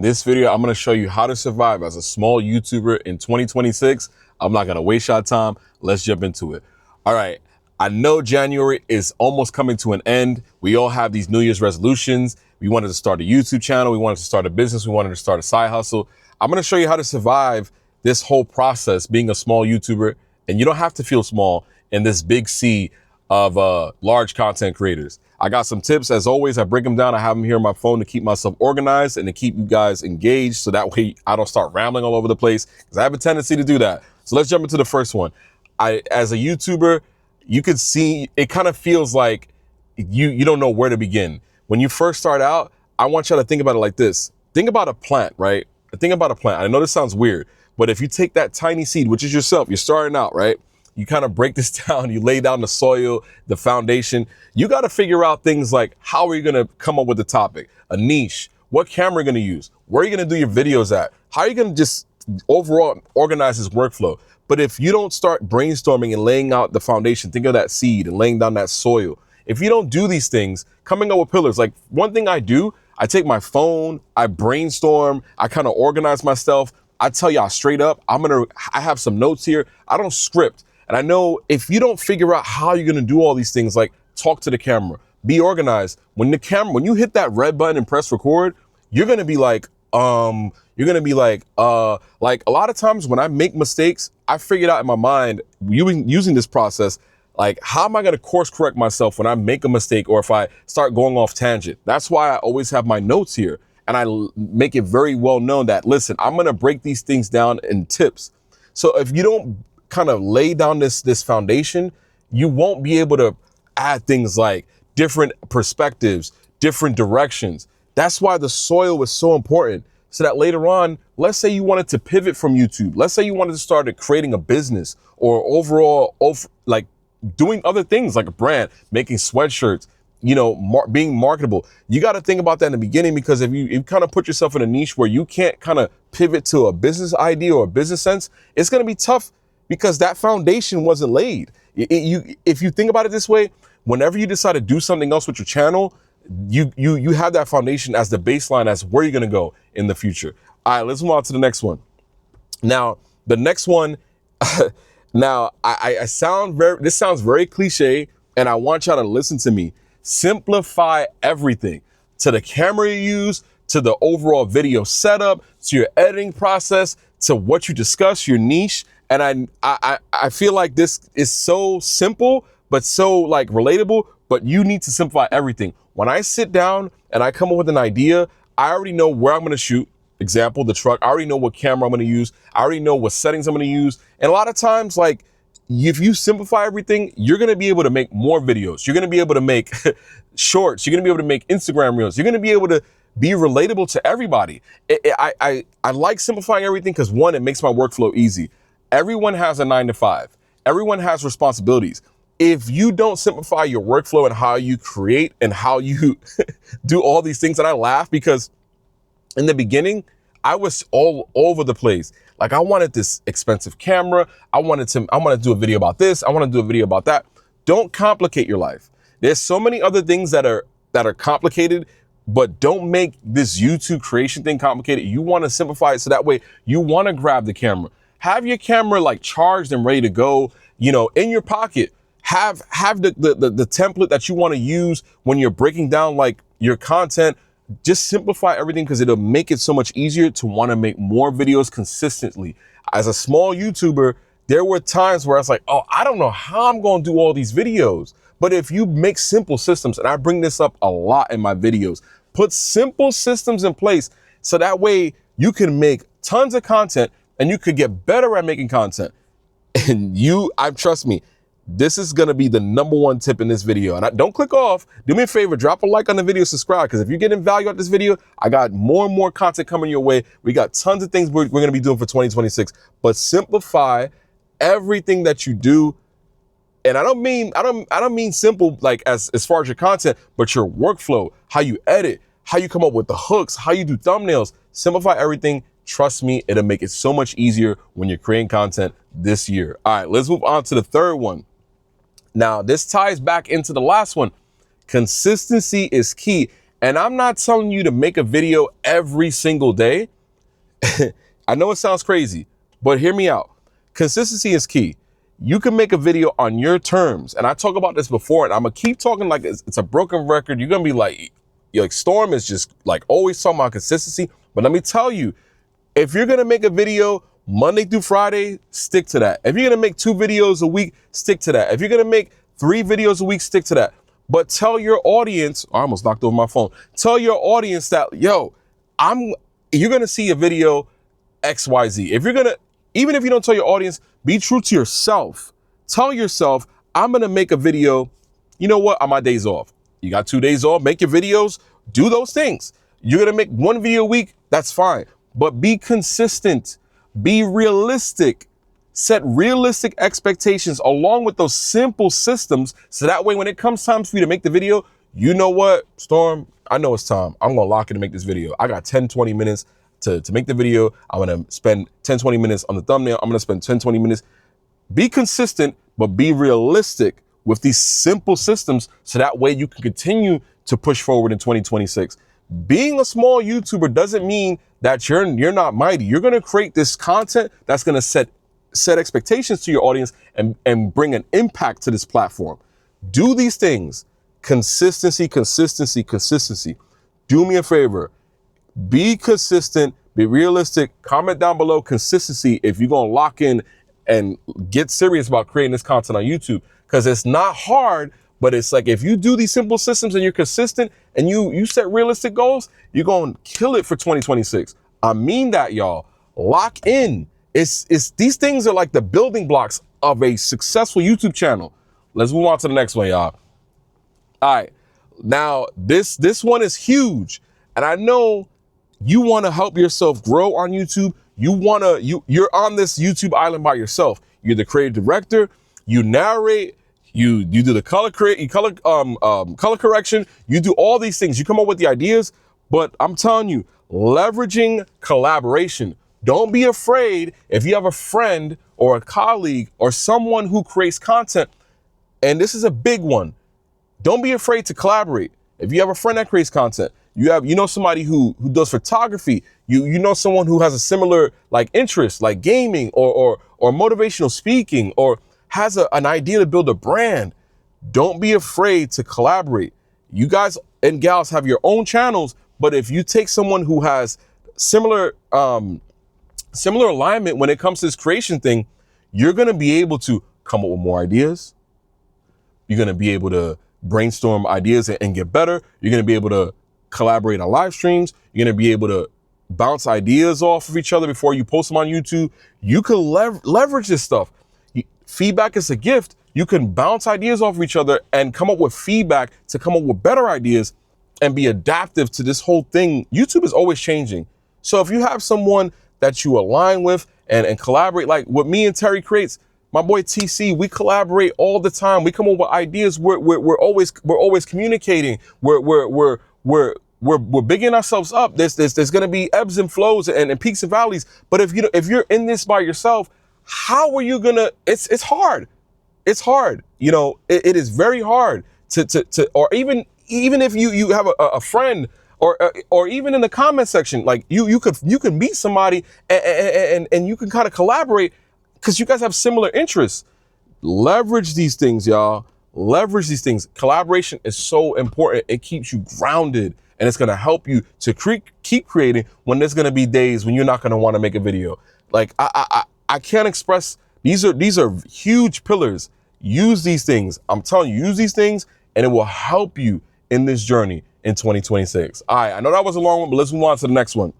This video, I'm going to show you how to survive as a small YouTuber in 2026. I'm not going to waste your time. Let's jump into it. All right. I know January is almost coming to an end. We all have these New Year's resolutions. We wanted to start a YouTube channel. We wanted to start a business. We wanted to start a side hustle. I'm going to show you how to survive this whole process being a small YouTuber. And you don't have to feel small in this big sea of large content creators. I got some tips. As always, I break them down. I have them here on my phone to keep myself organized and to keep you guys engaged. So that way I don't start rambling all over the place, because I have a tendency to do that. So let's jump into the first one. As a YouTuber, you could see it kind of feels like you don't know where to begin. When you first start out, I want you to think about it like this. Think about a plant, right? Think about a plant. I know this sounds weird, but if you take that tiny seed, which is yourself, you're starting out, right? You kind of break this down, you lay down the soil, the foundation. You got to figure out things like, how are you going to come up with the topic, a niche, what camera are you going to use, where are you going to do your videos at, how are you going to just overall organize this workflow. But if you don't start brainstorming and laying out the foundation, think of that seed and laying down that soil. If you don't do these things, coming up with pillars, like one thing I do, I take my phone, I brainstorm, I kind of organize myself. I tell y'all straight up, I have some notes here. I don't script. And I know if you don't figure out how you're going to do all these things, like talk to the camera, be organized. When you hit that red button and press record, you're going to be like a lot of times when I make mistakes, I figured out in my mind using this process, like, how am I going to course correct myself when I make a mistake or if I start going off tangent? That's why I always have my notes here. And I make it very well known that, listen, I'm going to break these things down in tips. So if you don't kind of lay down this foundation, you won't be able to add things like different perspectives, different directions. That's why the soil is so important, so that later on, let's say you wanted to pivot from YouTube. Let's say you wanted to start creating a business or overall, like doing other things like a brand, making sweatshirts, being marketable. You got to think about that in the beginning, because if you kind of put yourself in a niche where you can't kind of pivot to a business idea or a business sense, it's going to be tough, because that foundation wasn't laid. If you think about it this way, whenever you decide to do something else with your channel, you have that foundation as the baseline, as where you're gonna go in the future. All right, let's move on to the next one. Now, the next one, now this sounds very cliche, and I want y'all to listen to me. Simplify everything, to the camera you use, to the overall video setup, to your editing process, to what you discuss, your niche. And I feel like this is so simple, but so like relatable, but you need to simplify everything. When I sit down and I come up with an idea, I already know where I'm going to shoot. Example, the truck. I already know what camera I'm going to use. I already know what settings I'm going to use. And a lot of times, like, if you simplify everything, you're going to be able to make more videos. You're going to be able to make shorts. You're going to be able to make Instagram reels. You're going to be able to be relatable to everybody. I like simplifying everything because, one, it makes my workflow easy. Everyone has a 9-to-5. Everyone has responsibilities. If you don't simplify your workflow and how you create and how you do all these things, and I laugh because in the beginning, I was all over the place. Like, I wanted this expensive camera. I want to do a video about this. I want to do a video about that. Don't complicate your life. There's so many other things that are complicated, but don't make this YouTube creation thing complicated. You want to simplify it so that way you want to grab the camera. Have your camera like charged and ready to go, in your pocket. Have the template that you want to use when you're breaking down like your content. Just simplify everything, because it'll make it so much easier to want to make more videos consistently. As a small YouTuber, there were times where I was like, oh, I don't know how I'm going to do all these videos. But if you make simple systems, and I bring this up a lot in my videos, put simple systems in place so that way you can make tons of content and you could get better at making content. And trust me, this is going to be the #1 tip in this video. And don't click off. Do me a favor, drop a like on the video, subscribe, because if you're getting value out of this video, I got more and more content coming your way. We got tons of things we're going to be doing for 2026, but simplify everything that you do. And I don't mean simple like as far as your content, but your workflow, how you edit, how you come up with the hooks, how you do thumbnails. Simplify everything. Trust me, it'll make it so much easier when you're creating content this year. All right, let's move on to the third one. Now, this ties back into the last one. Consistency is key. And I'm not telling you to make a video every single day. I know it sounds crazy, but hear me out. Consistency is key. You can make a video on your terms. And I talk about this before, and I'm gonna keep talking like it's a broken record. You're gonna be like Storm is just like always talking about consistency. But let me tell you, if you're gonna make a video Monday through Friday, stick to that. If you're gonna make 2 videos a week, stick to that. If you're gonna make 3 videos a week, stick to that. But tell your audience, I almost knocked over my phone. Tell your audience that, yo, you're gonna see a video XYZ. Even if you don't tell your audience, be true to yourself. Tell yourself, I'm gonna make a video, you know what, on my days off. You got 2 days off, make your videos, do those things. You're gonna make 1 video a week, that's fine. But be consistent, be realistic, set realistic expectations along with those simple systems. So that way, when it comes time for you to make the video, you know what, Storm, I know it's time. I'm gonna lock in to make this video. I got 10, 20 minutes to make the video. I'm gonna spend 10, 20 minutes on the thumbnail. I'm gonna spend 10, 20 minutes. Be consistent, but be realistic with these simple systems. So that way you can continue to push forward in 2026. Being a small YouTuber doesn't mean that you're not mighty. You're gonna create this content that's gonna set expectations to your audience and bring an impact to this platform. Do these things. Consistency, consistency, consistency. Do me a favor. Be consistent, be realistic. Comment down below consistency if you're gonna lock in and get serious about creating this content on YouTube. Because it's not hard, but it's like if you do these simple systems and you're consistent and you set realistic goals, you're gonna kill it for 2026. I mean that, y'all. Lock in. It's these things are like the building blocks of a successful YouTube channel. Let's move on to the next one, y'all. All right. Now, this one is huge. And I know you want to help yourself grow on YouTube. You're on this YouTube island by yourself. You're the creative director, you narrate, you do the color correction, you do all these things. You come up with the ideas, but I'm telling you, leveraging collaboration. Don't be afraid if you have a friend or a colleague or someone who creates content, and this is a big one. Don't be afraid to collaborate. If you have a friend that creates content, you know somebody who does photography, you know someone who has a similar like interest, like gaming or motivational speaking, or has an idea to build a brand. Don't be afraid to collaborate. You guys and gals have your own channels, but if you take someone who has similar alignment when it comes to this creation thing, you're gonna be able to come up with more ideas. You're gonna be able to brainstorm ideas and get better. You're gonna be able to collaborate on live streams. You're gonna be able to bounce ideas off of each other before you post them on YouTube. You can leverage this stuff. Feedback is a gift. You can bounce ideas off of each other and come up with feedback to come up with better ideas and be adaptive to this whole thing. YouTube is always changing. So if you have someone that you align with and collaborate, like what me and Terry creates, my boy TC, we collaborate all the time. We come up with ideas. We're always communicating. We're bigging ourselves up. There's going to be ebbs and flows and peaks and valleys. But if you're in this by yourself, how are you gonna? It's hard. It's hard. It is very hard to or even if you have a friend or even in the comment section, like you can meet somebody and you can kind of collaborate because you guys have similar interests. Leverage these things, y'all. Leverage these things. Collaboration is so important. It keeps you grounded, and it's gonna help you to keep creating when there's gonna be days when you're not gonna want to make a video. Like I can't express. These are huge pillars. Use these things. I'm telling you, use these things, and it will help you in this journey in 2026. All right, I know that was a long one, but let's move on to the next one,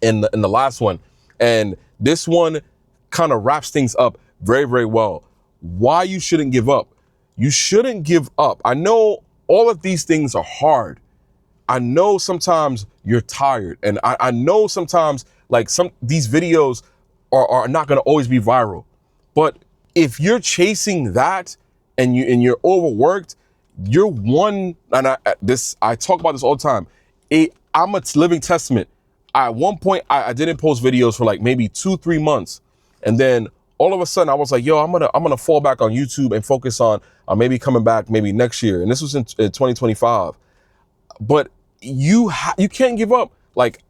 and the last one. And this one kind of wraps things up very, very well. Why you shouldn't give up. You shouldn't give up. I know all of these things are hard. I know sometimes you're tired, and I know sometimes like these videos are not going to always be viral. But if you're chasing that and you're overworked, you're one. And I talk about this all the time. I'm a living testament. At one point, I didn't post videos for like maybe 2-3 months, and then all of a sudden I was like, yo, I'm gonna fall back on YouTube and focus on maybe coming back maybe next year. And this was in 2025. But you can't give up. Like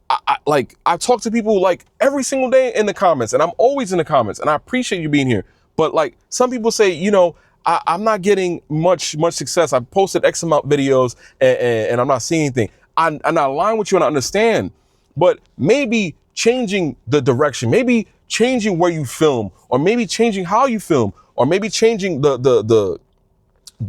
I talk to people like every single day in the comments, and I'm always in the comments, and I appreciate you being here. But like some people say, you know, I'm not getting much success. I've posted X amount videos and I'm not seeing anything. I'm not lying with you, and I understand, but maybe changing the direction, maybe changing where you film, or maybe changing how you film, or maybe changing the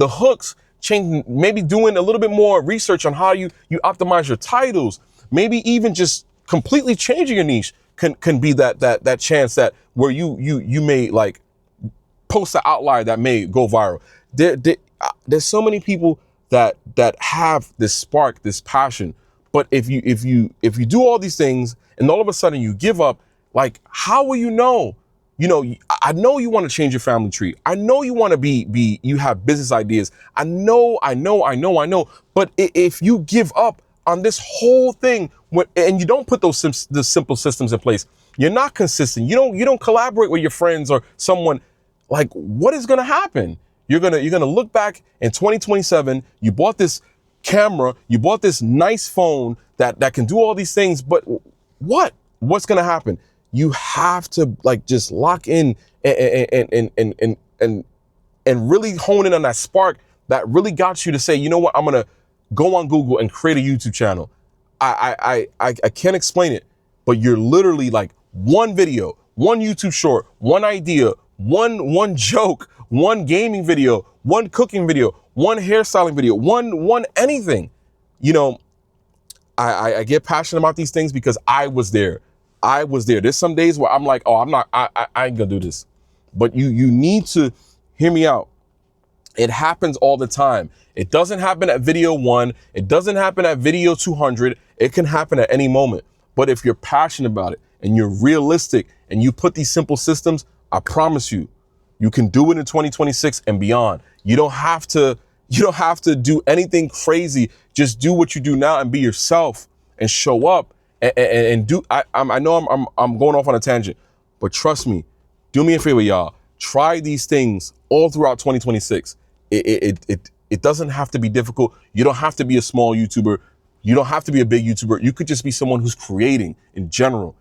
hooks, changing, maybe doing a little bit more research on how you optimize your titles, maybe even just completely changing your niche can be that chance that where you may like post an outlier that may go viral. There's so many people that have this spark, this passion, but if you do all these things and all of a sudden you give up, like how will you know? You know, I know you want to change your family tree. I know you want to you have business ideas. I know. But if you give up on this whole thing and you don't put the simple systems in place, you're not consistent. You don't collaborate with your friends or someone. Like, what is going to happen? You're going to look back in 2027. You bought this camera. You bought this nice phone that can do all these things. But what's going to happen? You have to like just lock in and really hone in on that spark that really got you to say, you know what, I'm gonna go on Google and create a YouTube channel. I can't explain it, but you're literally like one video, one YouTube short, one idea, one joke, one gaming video, one cooking video, one hairstyling video, one anything. You know, I get passionate about these things because I was there. There's some days where I'm like, oh, I ain't gonna do this. But you need to hear me out. It happens all the time. It doesn't happen at video 1. It doesn't happen at video 200. It can happen at any moment. But if you're passionate about it and you're realistic and you put these simple systems, I promise you, you can do it in 2026 and beyond. You don't have to do anything crazy. Just do what you do now and be yourself and show up. And do. I know I'm going off on a tangent, but trust me, do me a favor, y'all. Try these things all throughout 2026. It doesn't have to be difficult. You don't have to be a small YouTuber. You don't have to be a big YouTuber. You could just be someone who's creating in general.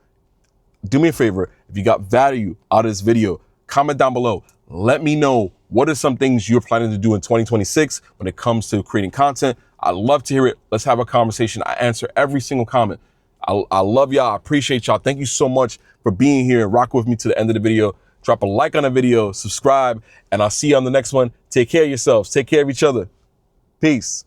Do me a favor. If you got value out of this video, comment down below. Let me know what are some things you're planning to do in 2026 when it comes to creating content. I'd love to hear it. Let's have a conversation. I answer every single comment. I love y'all. I appreciate y'all. Thank you so much for being here and rocking with me to the end of the video. Drop a like on the video, subscribe, and I'll see you on the next one. Take care of yourselves. Take care of each other. Peace.